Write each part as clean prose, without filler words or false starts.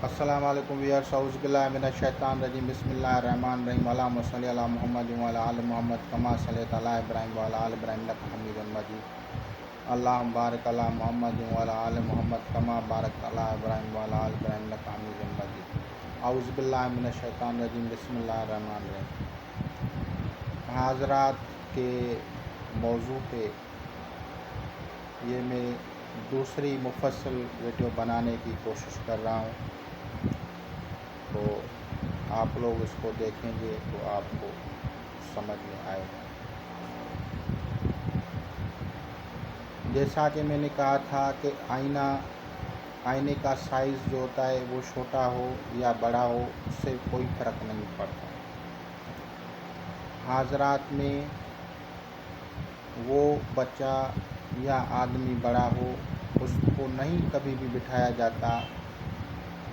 السلام علیکم ویئرس، اعوذ باللہ من الشیطان الرجیم، بسم اللہ الرحمن الرحیم، اللہم صلی علی محمد وعلی آل محمد کما صلیت علی ابراہیم وعلی آل ابراہیم انک حمید مجید، اللہم بارک علی محمد وعلی آل محمد کما بارکت علی ابراہیم وعلی آل ابراہیم انک حمید مجید۔ اعوذ باللہ من الشیطان الرجیم، بسم اللہ الرحمن الرحیم۔ حاضرات کے موضوع پہ یہ میں دوسری مفصل ویڈیو بنانے کی کوشش کر رہا ہوں، تو آپ لوگ اس کو دیکھیں گے تو آپ کو سمجھ میں آئے گا۔ جیسا کہ میں نے کہا تھا کہ آئینے کا سائز جو ہوتا ہے وہ چھوٹا ہو یا بڑا ہو، اس سے کوئی فرق نہیں پڑتا۔ حاضرات میں وہ بچہ یا آدمی بڑا ہو، اس کو نہیں کبھی بھی بٹھایا جاتا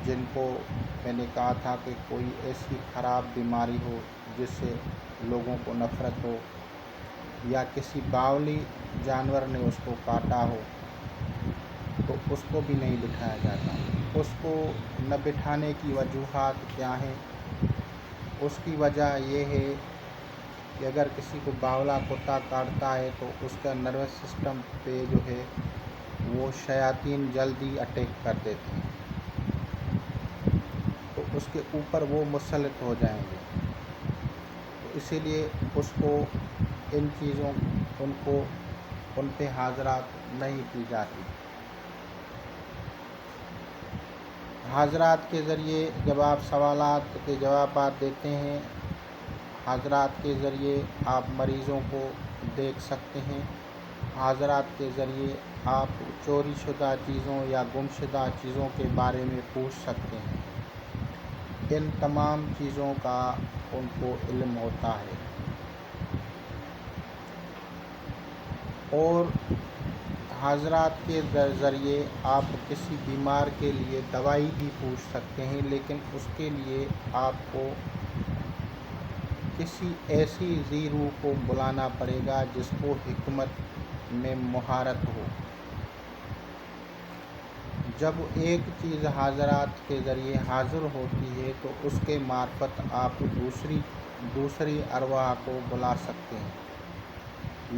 جن کو میں نے کہا تھا کہ کوئی ایسی خراب بیماری ہو جس سے لوگوں کو نفرت ہو، یا کسی باولی جانور نے اس کو کاٹا ہو، تو اس کو بھی نہیں بٹھایا جاتا۔ اس کو نہ بٹھانے کی وجوہات کیا ہیں؟ اس کی وجہ یہ ہے کہ اگر کسی کو باولا کتا کاٹتا ہے تو اس کا نروس سسٹم پہ جو ہے وہ شیاطین جلدی اٹیک کر دیتے ہیں، تو اس کے اوپر وہ مسلط ہو جائیں گے، تو اسی لیے اس کو ان پہ حاضرات نہیں کی جاتی۔ حاضرات کے ذریعے جب آپ سوالات کے جوابات دیتے ہیں، حاضرات کے ذریعے آپ مریضوں کو دیکھ سکتے ہیں، حاضرات کے ذریعے آپ چوری شدہ چیزوں یا گم شدہ چیزوں کے بارے میں پوچھ سکتے ہیں۔ ان تمام چیزوں کا ان کو علم ہوتا ہے، اور حاضرات کے ذریعے آپ کسی بیمار کے لیے دوائی بھی پوچھ سکتے ہیں، لیکن اس کے لیے آپ کو کسی ایسی ذی روح کو بلانا پڑے گا جس کو حکمت میں مہارت ہو۔ جب ایک چیز حاضرات کے ذریعے حاضر ہوتی ہے تو اس کے معرفت آپ دوسری ارواح کو بلا سکتے ہیں۔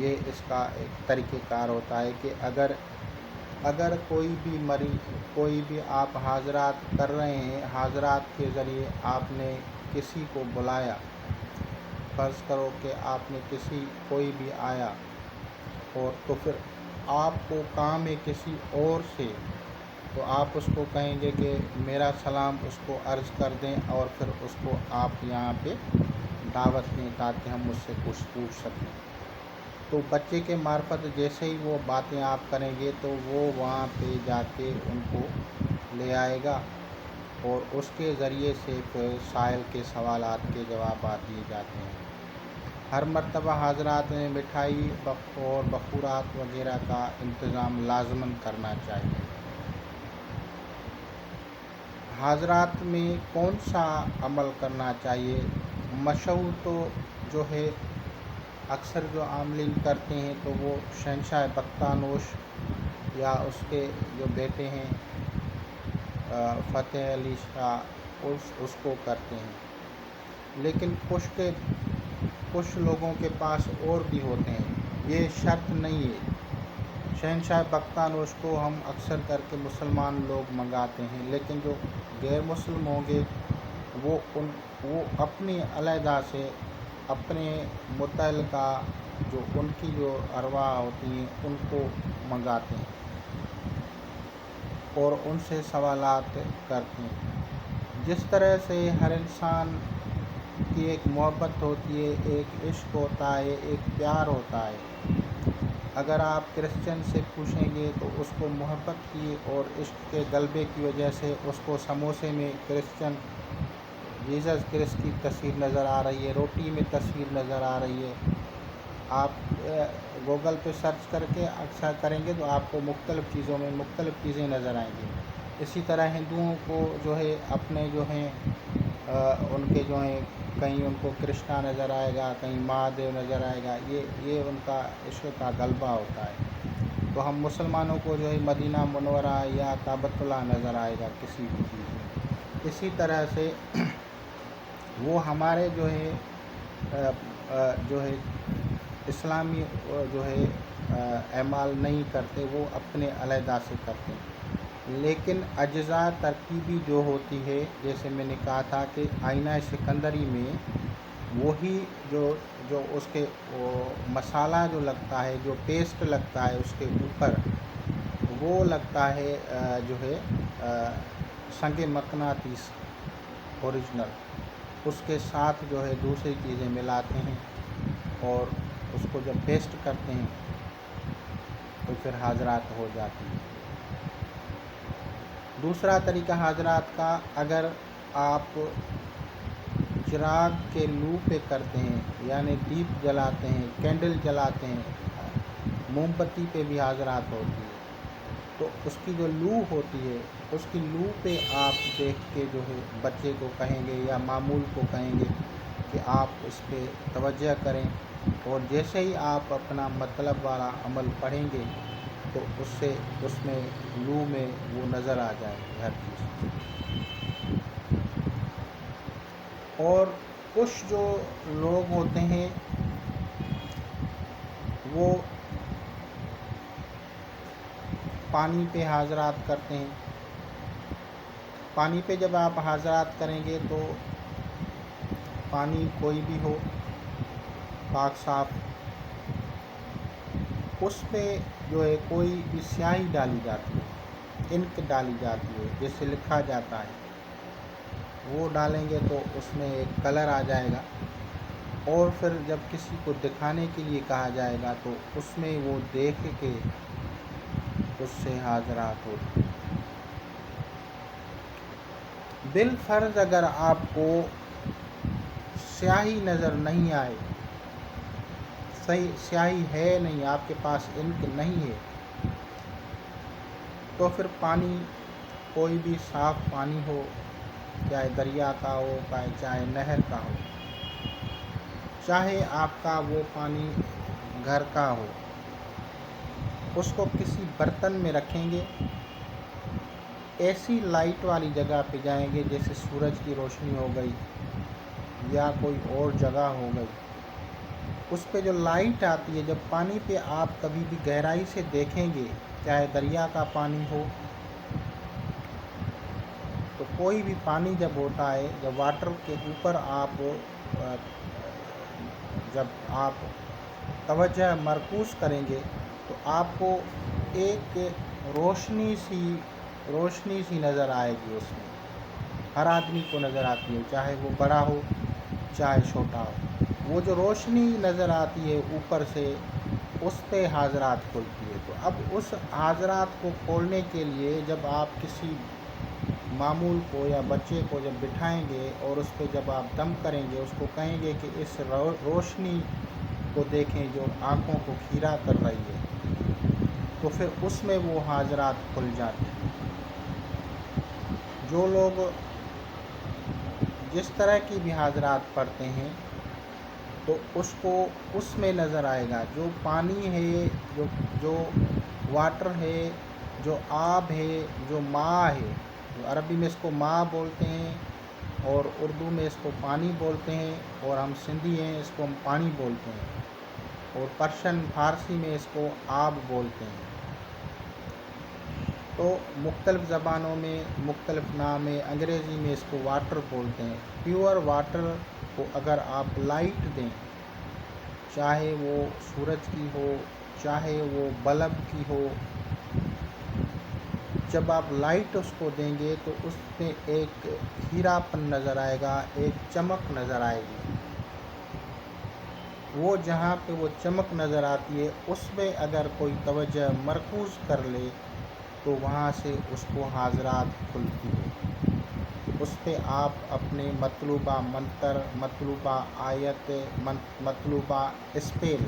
یہ اس کا ایک طریقہ کار ہوتا ہے کہ اگر کوئی بھی آپ حاضرات کر رہے ہیں، حاضرات کے ذریعے آپ نے کسی کو بلایا، فرض کرو کہ آپ نے کوئی بھی آیا، اور تو پھر آپ کو کام ہے کسی اور سے، تو آپ اس کو کہیں گے کہ میرا سلام اس کو عرض کر دیں، اور پھر اس کو آپ یہاں پہ دعوت دیں تاکہ ہم اس سے کچھ پوچھ سکیں۔ تو بچے کے معرفت جیسے ہی وہ باتیں آپ کریں گے تو وہ وہاں پہ جا کے ان کو لے آئے گا، اور اس کے ذریعے سے پھر سائل کے سوالات کے جوابات دیے جاتے ہیں۔ ہر مرتبہ حاضرات میں مٹھائی اور بخورات وغیرہ کا انتظام لازماً کرنا چاہیے۔ حاضرات میں کون سا عمل کرنا چاہیے؟ مشہور تو جو ہے اکثر جو عاملین کرتے ہیں تو وہ شہنشاہ بختانوش یا اس کے جو بیٹے ہیں فتح علی شاہ، اس کو کرتے ہیں، لیکن کچھ لوگوں کے پاس اور بھی ہوتے ہیں، یہ شرط نہیں ہے۔ شہنشاہ بختانوش کو ہم اکثر کر کے مسلمان لوگ منگاتے ہیں، لیکن جو غیر مسلم ہوں گے وہ اپنی علیحدہ سے اپنے متعلقہ جو ان کی جو ارواح ہوتی ہیں ان کو منگاتے ہیں اور ان سے سوالات کرتے ہیں۔ جس طرح سے ہر انسان کی ایک محبت ہوتی ہے، ایک عشق ہوتا ہے، ایک پیار ہوتا ہے، اگر آپ کرسچن سے پوچھیں گے تو اس کو محبت کی اور عشق کے غلبے کی وجہ سے اس کو سموسے میں کرسچن جیزس کرسٹ کی تصویر نظر آ رہی ہے، روٹی میں تصویر نظر آ رہی ہے۔ آپ گوگل پہ سرچ کر کے اکثر کریں گے تو آپ کو مختلف چیزوں میں مختلف چیزیں نظر آئیں گی۔ اسی طرح ہندوؤں کو جو ہے اپنے جو ہیں ان کے جو ہیں کہیں ان کو کرشنا نظر آئے گا، کہیں مہادیو نظر آئے گا، یہ ان کا عشق کا غلبہ ہوتا ہے۔ تو ہم مسلمانوں کو جو ہے مدینہ منورہ یا کعبۃ اللہ نظر آئے گا کسی بھی چیز میں۔ اسی طرح سے وہ ہمارے جو ہے اسلامی جو ہے اعمال نہیں کرتے، وہ اپنے علیحدہ سے کرتے ہیں۔ لیکن اجزاء ترکیبی جو ہوتی ہے، جیسے میں نے کہا تھا کہ آئینہ سکندری میں وہی جو اس کے مسالہ جو لگتا ہے، جو پیسٹ لگتا ہے اس کے اوپر، وہ لگتا ہے جو ہے سنگ مقناطیس اوریجنل، اس کے ساتھ جو ہے دوسری چیزیں ملاتے ہیں اور اس کو جب پیسٹ کرتے ہیں تو پھر حاضرات ہو جاتی ہیں۔ دوسرا طریقہ حاضرات کا، اگر آپ چراغ کے لو پہ کرتے ہیں، یعنی دیپ جلاتے ہیں، کینڈل جلاتے ہیں، موم بتی پہ بھی حاضرات ہوتی ہے، تو اس کی جو لو ہوتی ہے، اس کی لو پہ آپ دیکھ کے جو ہے بچے کو کہیں گے یا معمول کو کہیں گے کہ آپ اس پہ توجہ کریں، اور جیسے ہی آپ اپنا مطلب والا عمل پڑھیں گے تو اس میں لو میں وہ نظر آ جائے گی ہر چیز۔ اور کچھ جو لوگ ہوتے ہیں وہ پانی پہ حاضرات کرتے ہیں۔ پانی پہ جب آپ حاضرات کریں گے تو پانی کوئی بھی ہو، پاک صاف، اس پہ جو ہے کوئی بھی سیاہی ڈالی جاتی ہے، انک ڈالی جاتی ہے، جیسے لکھا جاتا ہے، وہ ڈالیں گے تو اس میں ایک کلر آ جائے گا، اور پھر جب کسی کو دکھانے کے لیے کہا جائے گا تو اس میں وہ دیکھ کے اس سے حاضرات ہوتی ہیں۔ بالفرض اگر آپ کو سیاہی نظر نہیں آئے، صحیح سیاہی ہے نہیں، آپ کے پاس انک نہیں ہے، تو پھر پانی کوئی بھی صاف پانی ہو، چاہے دریا کا ہو، چاہے نہر کا ہو، چاہے آپ کا وہ پانی گھر کا ہو، اس کو کسی برتن میں رکھیں گے، ایسی لائٹ والی جگہ پہ جائیں گے جیسے سورج کی روشنی ہو گئی یا کوئی اور جگہ ہو گئی، اس پہ جو لائٹ آتی ہے، جب پانی پہ آپ کبھی بھی گہرائی سے دیکھیں گے، چاہے دریا کا پانی ہو، تو کوئی بھی پانی جب ہوتا ہے، جب واٹر کے اوپر جب آپ توجہ مرکوز کریں گے تو آپ کو ایک روشنی سی نظر آئے گی، اس میں ہر آدمی کو نظر آتی ہے، چاہے وہ بڑا ہو چاہے چھوٹا ہو، وہ جو روشنی نظر آتی ہے اوپر سے، اس پہ حاضرات کھلتی ہے۔ تو اب اس حاضرات کو کھولنے کے لیے جب آپ کسی معمول کو یا بچے کو جب بٹھائیں گے اور اس پہ جب آپ دم کریں گے، اس کو کہیں گے کہ اس روشنی کو دیکھیں جو آنکھوں کو کھیرا کر رہی ہے، تو پھر اس میں وہ حاضرات کھل جاتے ہیں۔ جو لوگ جس طرح کی بھی حاضرات پڑھتے ہیں تو اس کو اس میں نظر آئے گا، جو پانی ہے، جو واٹر ہے، جو آب ہے، جو ماء ہے، جو عربی میں اس کو ماء بولتے ہیں اور اردو میں اس کو پانی بولتے ہیں، اور ہم سندھی ہیں اس کو ہم پانی بولتے ہیں، اور پرشین فارسی میں اس کو آب بولتے ہیں۔ تو مختلف زبانوں میں مختلف نام ہے، انگریزی میں اس کو واٹر بولتے ہیں۔ پیور واٹر کو اگر آپ لائٹ دیں، چاہے وہ سورج کی ہو، چاہے وہ بلب کی ہو، جب آپ لائٹ اس کو دیں گے تو اس میں ایک ہیرا پن نظر آئے گا، ایک چمک نظر آئے گی۔ وہ جہاں پہ وہ چمک نظر آتی ہے، اس میں اگر کوئی توجہ مرکوز کر لے تو وہاں سے اس کو حاضرات کھلتی ہے۔ اس پہ آپ اپنے مطلوبہ منتر، مطلوبہ آیت، مطلوبہ اسپیل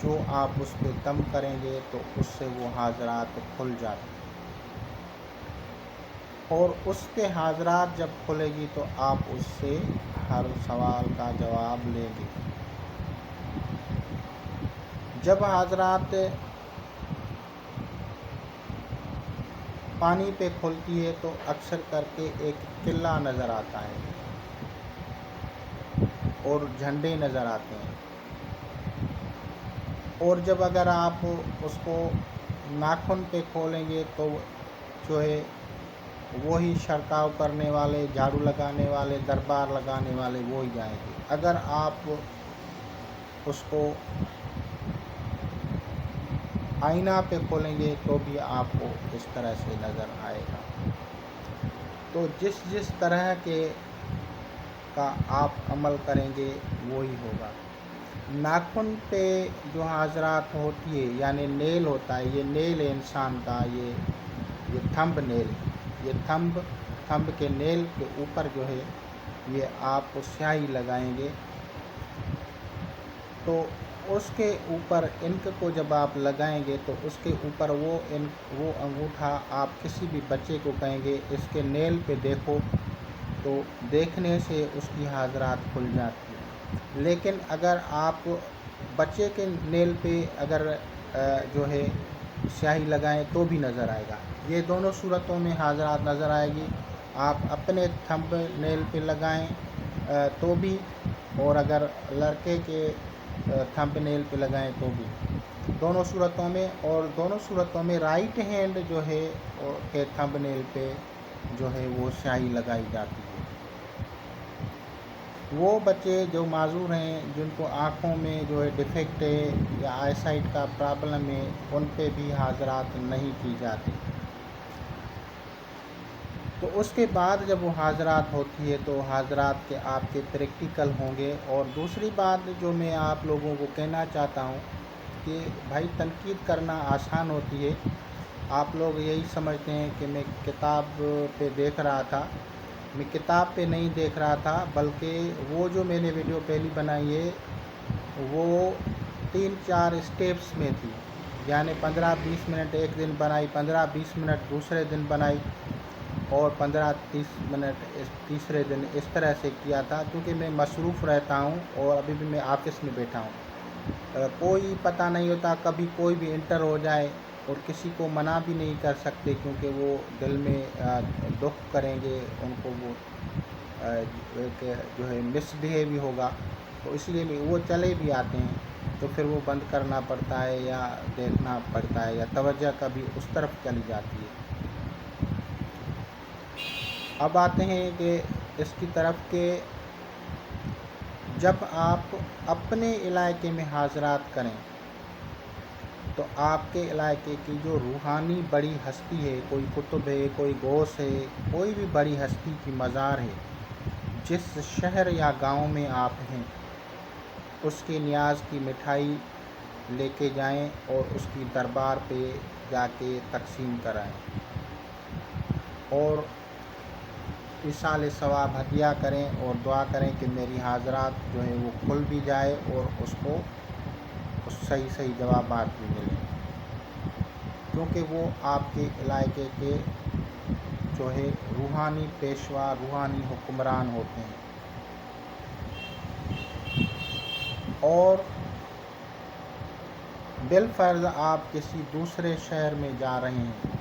جو آپ اس پہ دم کریں گے تو اس سے وہ حاضرات کھل جاتی ہیں، اور اس پہ حاضرات جب کھلے گی تو آپ اس سے ہر سوال کا جواب لیں گے۔ جب حاضرات پانی پہ کھلتی ہے تو اکثر کر کے ایک قلعہ نظر آتا ہے اور جھنڈے نظر آتے ہیں، اور جب اگر آپ اس کو ناخن پہ کھولیں گے تو جو ہے وہی چھڑکاؤ کرنے والے، جھاڑو لگانے والے، دربار لگانے والے وہی جائیں گے۔ اگر آپ اس کو آئینہ پہ کھولیں گے تو بھی آپ کو اس طرح سے نظر آئے گا۔ تو جس طرح کے کا آپ عمل کریں گے وہی ہوگا۔ ناخن پہ جو حضرات ہوتی ہے یعنی نیل ہوتا ہے، یہ نیل ہے انسان کا، یہ تھمب نیل، یہ تھمب کے نیل کے اوپر جو ہے یہ آپ سیاہی لگائیں گے، تو اس کے اوپر انک کو جب آپ لگائیں گے تو اس کے اوپر وہ انگوٹھا آپ کسی بھی بچے کو کہیں گے اس کے نیل پہ دیکھو، تو دیکھنے سے اس کی حاضرات کھل جاتی ہے۔ لیکن اگر آپ بچے کے نیل پہ اگر جو ہے سیاہی لگائیں تو بھی نظر آئے گا۔ یہ دونوں صورتوں میں حاضرات نظر آئے گی۔ آپ اپنے تھمب نیل پہ لگائیں تو بھی، اور اگر لڑکے کے تھمب نیل پہ لگائیں تو بھی، دونوں صورتوں میں، اور دونوں صورتوں میں رائٹ ہینڈ جو ہے کے تھمب نیل پہ جو ہے وہ سیاہی لگائی جاتی ہے۔ وہ بچے جو معذور ہیں، جن کو آنکھوں میں جو ہے ڈیفیکٹ ہے یا آئی سائٹ کا پرابلم ہے، ان پہ بھی حاضرات نہیں کی جاتی۔ تو اس کے بعد جب وہ حاضرات ہوتی ہے تو حاضرات کے آپ کے پریکٹیکل ہوں گے۔ اور دوسری بات جو میں آپ لوگوں کو کہنا چاہتا ہوں کہ بھائی تنقید کرنا آسان ہوتی ہے، آپ لوگ یہی سمجھتے ہیں کہ میں کتاب پہ دیکھ رہا تھا، میں کتاب پہ نہیں دیکھ رہا تھا، بلکہ وہ جو میں نے ویڈیو پہلی بنائی ہے وہ 3-4 اسٹیپس میں تھی، یعنی 15-20 منٹ ایک دن بنائی، 15-20 منٹ دوسرے دن بنائی، اور 15-30 منٹ تیسرے دن، اس طرح سے کیا تھا، کیونکہ میں مصروف رہتا ہوں اور ابھی بھی میں آفس میں بیٹھا ہوں، کوئی پتہ نہیں ہوتا، کبھی کوئی بھی انٹر ہو جائے، اور کسی کو منع بھی نہیں کر سکتے کیونکہ وہ دل میں دکھ کریں گے، ان کو وہ جو ہے مس بیہیو بھی ہوگا، تو اس لیے وہ چلے بھی آتے ہیں تو پھر وہ بند کرنا پڑتا ہے یا دیکھنا پڑتا ہے، یا توجہ کبھی اس طرف چلی جاتی ہے۔ اب آتے ہیں کہ اس کی طرف کہ جب آپ اپنے علاقے میں حاضرات کریں تو آپ کے علاقے کی جو روحانی بڑی ہستی ہے، کوئی قطب ہے، کوئی غوث ہے، کوئی بھی بڑی ہستی کی مزار ہے، جس شہر یا گاؤں میں آپ ہیں، اس کے نیاز کی مٹھائی لے کے جائیں اور اس کی دربار پہ جا کے تقسیم کرائیں، اور ایصال ثواب ہدیہ کریں، اور دعا کریں کہ میری حاضرات جو ہے وہ کھل بھی جائے اور اس کو صحیح جوابات بھی ملیں، کیونکہ وہ آپ کے علاقے کے جو ہے روحانی پیشوا، روحانی حکمران ہوتے ہیں۔ اور بالفرض آپ کسی دوسرے شہر میں جا رہے ہیں،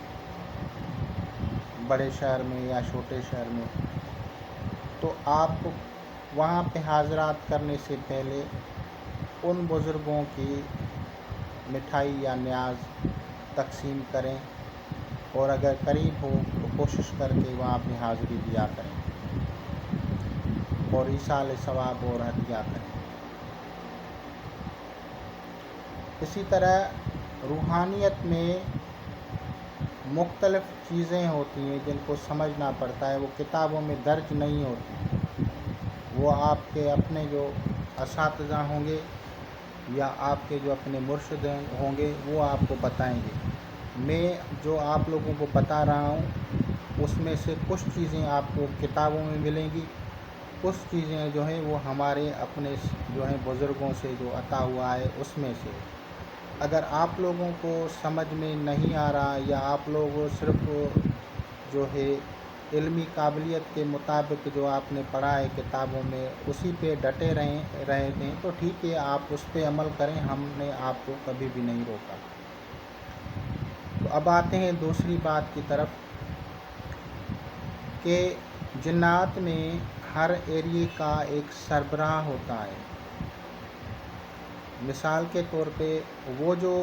بڑے شہر میں یا چھوٹے شہر میں، تو آپ وہاں پہ حاضرات کرنے سے پہلے ان بزرگوں کی مٹھائی یا نیاز تقسیم کریں، اور اگر قریب ہو تو کوشش کر کے وہاں پہ حاضری دیا کریں اور ایصال ثواب اور ہدیہ کریں۔ اسی طرح روحانیت میں مختلف چیزیں ہوتی ہیں جن کو سمجھنا پڑتا ہے، وہ کتابوں میں درج نہیں ہوتی، وہ آپ کے اپنے جو اساتذہ ہوں گے یا آپ کے جو اپنے مرشد ہوں گے وہ آپ کو بتائیں گے۔ میں جو آپ لوگوں کو بتا رہا ہوں اس میں سے کچھ چیزیں آپ کو کتابوں میں ملیں گی، کچھ چیزیں جو ہیں وہ ہمارے اپنے جو ہیں بزرگوں سے جو عطا ہوا ہے اس میں سے۔ اگر آپ لوگوں کو سمجھ میں نہیں آ رہا، یا آپ لوگ صرف جو ہے علمی قابلیت کے مطابق جو آپ نے پڑھا ہے کتابوں میں اسی پہ ڈٹے رہے تھے، تو ٹھیک ہے، آپ اس پہ عمل کریں، ہم نے آپ کو کبھی بھی نہیں روکا۔ تو اب آتے ہیں دوسری بات کی طرف کہ جنات میں ہر ایریے کا ایک سربراہ ہوتا ہے۔ مثال کے طور پہ وہ جو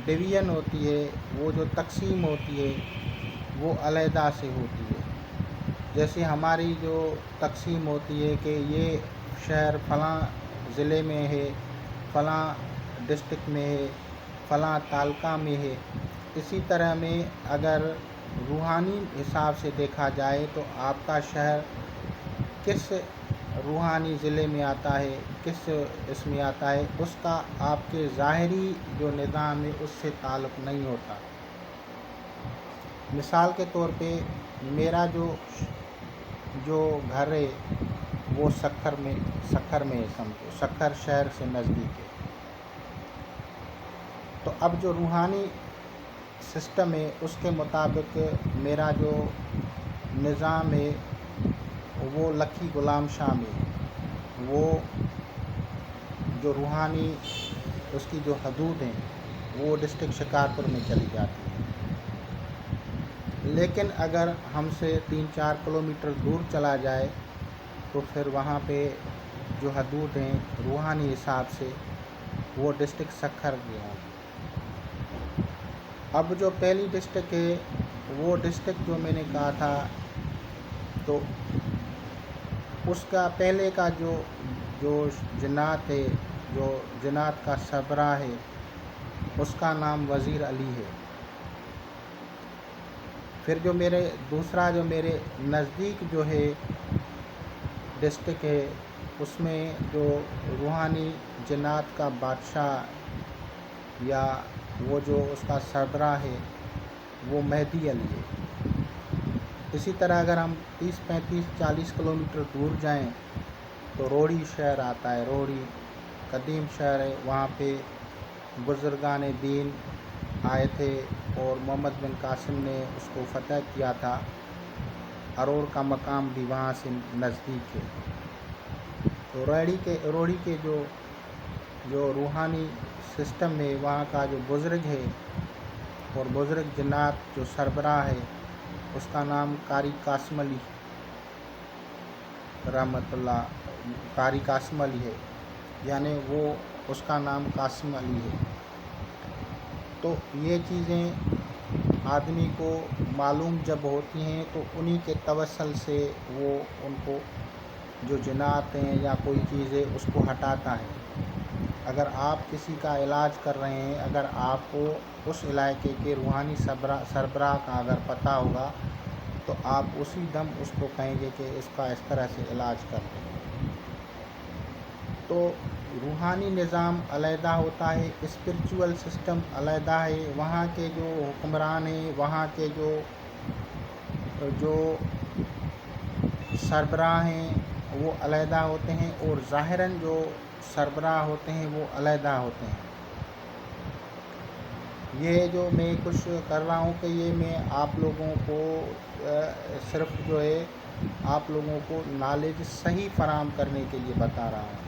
ڈویژن ہوتی ہے، وہ جو تقسیم ہوتی ہے، وہ علیحدہ سے ہوتی ہے۔ جیسے ہماری جو تقسیم ہوتی ہے کہ یہ شہر فلاں ضلع میں ہے، فلاں ڈسٹرکٹ میں ہے، فلاں تعلقہ میں ہے، اسی طرح میں اگر روحانی حساب سے دیکھا جائے تو آپ کا شہر کس روحانی ضلع میں آتا ہے، کس اس میں آتا ہے، اس کا آپ کے ظاہری جو نظام ہے اس سے تعلق نہیں ہوتا۔ مثال کے طور پہ میرا جو گھر ہے وہ سکھر میں ہے، سمجھو سکھر شہر سے نزدیک ہے۔ تو اب جو روحانی سسٹم ہے اس کے مطابق میرا جو نظام ہے وہ لکھی غلام شاہ میں ہے، وہ جو روحانی اس کی جو حدود ہیں وہ ڈسٹرکٹ شکارپور میں چلی جاتی ہے۔ لیکن اگر ہم سے 3-4 کلومیٹر دور چلا جائے تو پھر وہاں پہ جو حدود ہیں روحانی حساب سے وہ ڈسٹرکٹ سکھر کے ہیں۔ اب جو پہلی ڈسٹرکٹ ہے وہ ڈسٹرکٹ جو میں نے کہا تھا تو اس کا پہلے کا جو جنات ہے، جو جنات کا سربراہ ہے، اس کا نام وزیر علی ہے۔ پھر جو دوسرا جو میرے نزدیک جو ہے ڈسٹرکٹ ہے، اس میں جو روحانی جنات کا بادشاہ یا وہ جو اس کا سربراہ ہے وہ مہدی علی ہے۔ اسی طرح اگر ہم 30-35-40 کلومیٹر دور جائیں تو روڑی شہر آتا ہے۔ روڑی قدیم شہر ہے، وہاں پہ بزرگان دین آئے تھے اور محمد بن قاسم نے اس کو فتح کیا تھا۔ اروڑ کا مقام بھی وہاں سے نزدیک ہے۔ تو روڑی کے جو روحانی سسٹم ہے وہاں کا جو بزرگ ہے اور بزرگ جنات جو سربراہ ہے اس کا نام قاری قاسم علی رحمۃ اللہ، قاری قاسم علی ہے، یعنی وہ اس کا نام قاسم علی ہے۔ تو یہ چیزیں آدمی کو معلوم جب ہوتی ہیں تو انہی کے توسل سے وہ ان کو جو جنات ہیں یا کوئی چیز ہے اس کو ہٹاتا ہے۔ اگر آپ کسی کا علاج کر رہے ہیں، اگر آپ کو اس علاقے کے روحانی سربراہ کا اگر پتہ ہوگا تو آپ اسی دم اس کو کہیں گے کہ اس کا اس طرح سے علاج کر دیں۔ تو روحانی نظام علیحدہ ہوتا ہے، اسپرچول سسٹم علیحدہ ہے، وہاں کے جو حکمران ہیں، وہاں کے جو سربراہ ہیں وہ علیحدہ ہوتے ہیں، اور ظاہراً جو سربراہ ہوتے ہیں وہ علیحدہ ہوتے ہیں۔ یہ جو میں کچھ کر رہا ہوں کہ یہ میں آپ لوگوں کو صرف جو ہے آپ لوگوں کو نالج صحیح فراہم کرنے کے لیے بتا رہا ہوں۔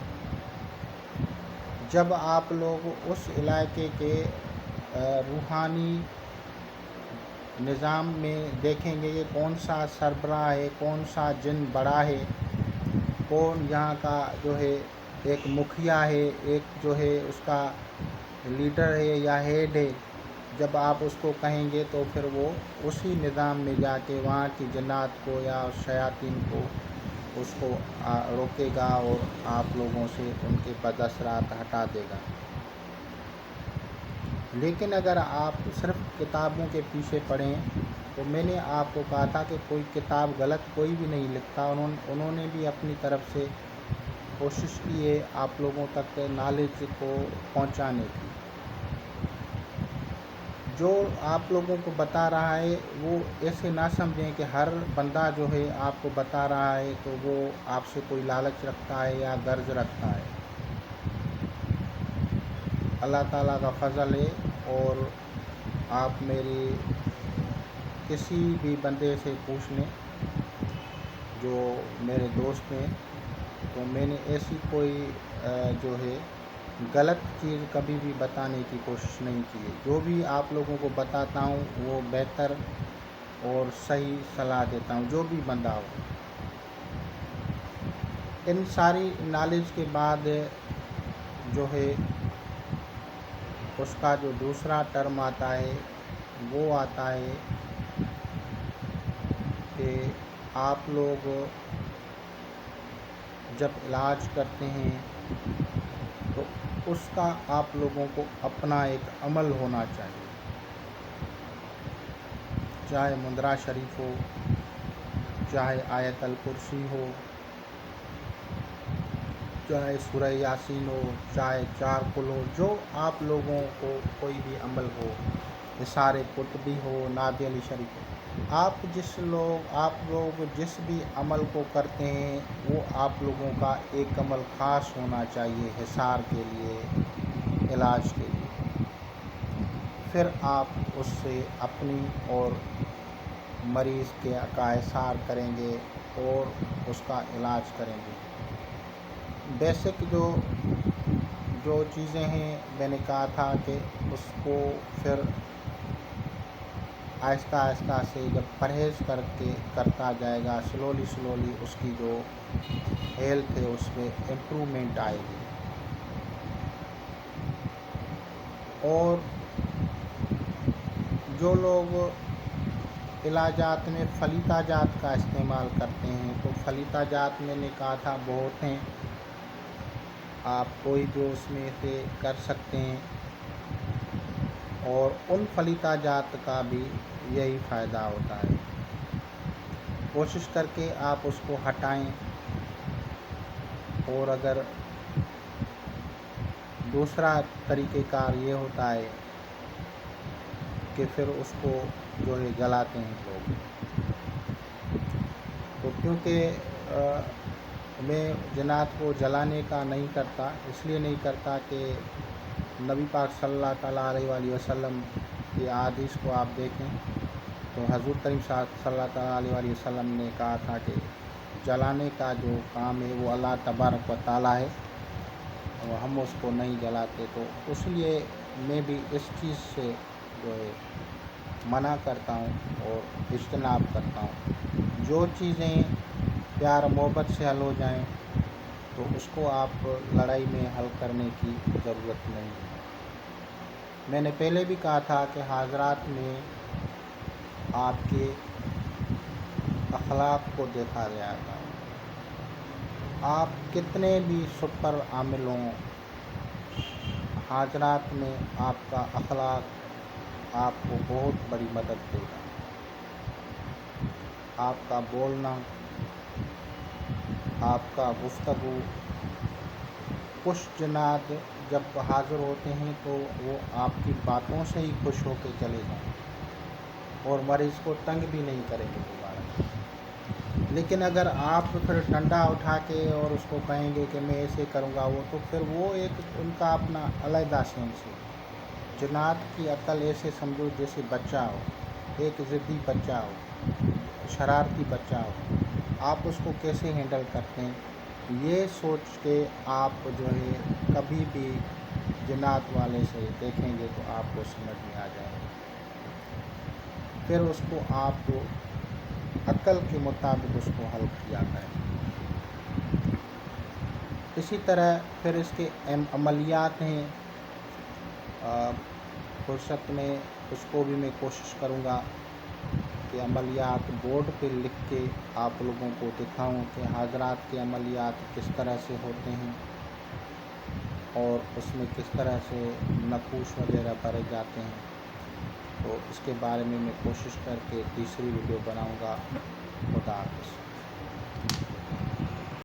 جب آپ لوگ اس علاقے کے روحانی نظام میں دیکھیں گے کہ کون سا سربراہ ہے، کون سا جن بڑا ہے، کون یہاں کا جو ہے ایک مکھیا ہے، ایک جو ہے اس کا لیڈر ہے یا ہیڈ ہے، جب آپ اس کو کہیں گے تو پھر وہ اسی نظام میں جا کے وہاں کی جنات کو یا شیاطین کو اس کو روکے گا اور آپ لوگوں سے ان کے بد اثرات ہٹا دے گا۔ لیکن اگر آپ صرف کتابوں کے پیچھے پڑھیں تو میں نے آپ کو کہا تھا کہ کوئی کتاب غلط کوئی بھی نہیں لکھتا، انہوں نے بھی اپنی طرف سے کوشش کی ہے آپ لوگوں تک نالج کو پہنچانے کی۔ جو آپ لوگوں کو بتا رہا ہے وہ ایسے نہ سمجھیں کہ ہر بندہ جو ہے آپ کو بتا رہا ہے تو وہ آپ سے کوئی لالچ رکھتا ہے یا غرض رکھتا ہے۔ اللہ تعالیٰ کا فضل ہے، اور آپ میری کسی بھی بندے سے پوچھ لیں جو میرے دوست ہیں، تو میں نے ایسی کوئی جو ہے غلط چیز کبھی بھی بتانے کی کوشش نہیں کی ہے۔ جو بھی آپ لوگوں کو بتاتا ہوں وہ بہتر اور صحیح صلاح دیتا ہوں جو بھی بندہ ہو۔ ان ساری نالج کے بعد جو ہے اس کا جو دوسرا ٹرم آتا ہے وہ آتا ہے کہ آپ لوگ جب علاج کرتے ہیں تو اس کا آپ لوگوں کو اپنا ایک عمل ہونا چاہیے، چاہے مندرا شریف ہو، چاہے آیت الکرسی ہو، چاہے سورہ یاسین ہو، چاہے 4 قل ہو، جو آپ لوگوں کو کوئی بھی عمل ہو، نثار قطبی ہو، نابی علی شریف ہو، آپ لوگ جس بھی عمل کو کرتے ہیں وہ آپ لوگوں کا ایک عمل خاص ہونا چاہیے حصار کے لیے، علاج کے لیے۔ پھر آپ اس سے اپنی اور مریض کے کا حصار کریں گے اور اس کا علاج کریں گے۔ بیسک جو چیزیں ہیں میں نے کہا تھا کہ اس کو پھر آہستہ آہستہ سے جب پرہیز کرتا جائے گا، سلولی اس کی جو ہیلتھ ہے اس میں امپرومنٹ آئے گی۔ اور جو لوگ علاجات میں فلیتا جات کا استعمال کرتے ہیں تو فلیتا جات میں نے کہا تھا بہت ہیں، آپ کوئی بھی اس میں سے کر سکتے ہیں، اور ان فلیتا جات کا بھی یہی فائدہ ہوتا ہے۔ کوشش کر کے آپ اس کو ہٹائیں، اور اگر دوسرا طریقہ کار یہ ہوتا ہے کہ پھر اس کو جو ہے جلاتے ہیں لوگ، تو کیونکہ میں جنات کو جلانے کا نہیں کرتا، اس لیے نہیں کرتا کہ نبی پاک صلی اللہ تعالیٰ علیہ وآلہ وسلم کی احادیث کو آپ دیکھیں تو حضور کریم صلی اللہ تعالیٰ علیہ وآلہ وسلم نے کہا تھا کہ جلانے کا جو کام ہے وہ اللہ تبارک و تعالیٰ ہے، اور ہم اس کو نہیں جلاتے، تو اس لیے میں بھی اس چیز سے جو ہے منع کرتا ہوں اور اجتناب کرتا ہوں۔ جو چیزیں پیار محبت سے حل ہو جائیں تو اس کو آپ لڑائی میں حل کرنے کی ضرورت نہیں ہے۔ میں نے پہلے بھی کہا تھا کہ حاضرات میں آپ کے اخلاق کو دیکھا گیا تھا، آپ کتنے بھی سپر عامل ہوں، حاضرات میں آپ کا اخلاق آپ کو بہت بڑی مدد دے گا۔ آپ کا بولنا، آپ کا گفتگو، کچھ جنات جب حاضر ہوتے ہیں تو وہ آپ کی باتوں سے ہی خوش ہو کے چلے جائیں اور مریض کو تنگ بھی نہیں کریں گے دوبارہ۔ لیکن اگر آپ پھر ڈنڈا اٹھا کے اور اس کو کہیں گے کہ میں ایسے کروں گا تو پھر وہ ایک ان کا اپنا علیحدہ سینس ہے۔ جنات کی عقل ایسے سمجھو جیسے بچہ ہو، ایک ضدی بچہ ہو، شرارتی بچہ ہو، آپ اس کو کیسے ہینڈل کرتے ہیں، یہ سوچ کے آپ جو ہے کبھی بھی جنات والے سے دیکھیں گے تو آپ کو سمجھ میں آ جائے گا۔ پھر اس کو آپ عقل کے مطابق اس کو حل کیا کریں۔ اسی طرح پھر اس کے عملیات ہیں، فرصت میں اس کو بھی میں کوشش کروں گا کہ عملیات بورڈ پہ لکھ کے آپ لوگوں کو دکھاؤں کہ حاضرات کے عملیات کس طرح سے ہوتے ہیں اور اس میں کس طرح سے نقوش وغیرہ بھرے جاتے ہیں۔ تو اس کے بارے میں کوشش کر کے تیسری ویڈیو بناؤں گا۔ خدا حافظ۔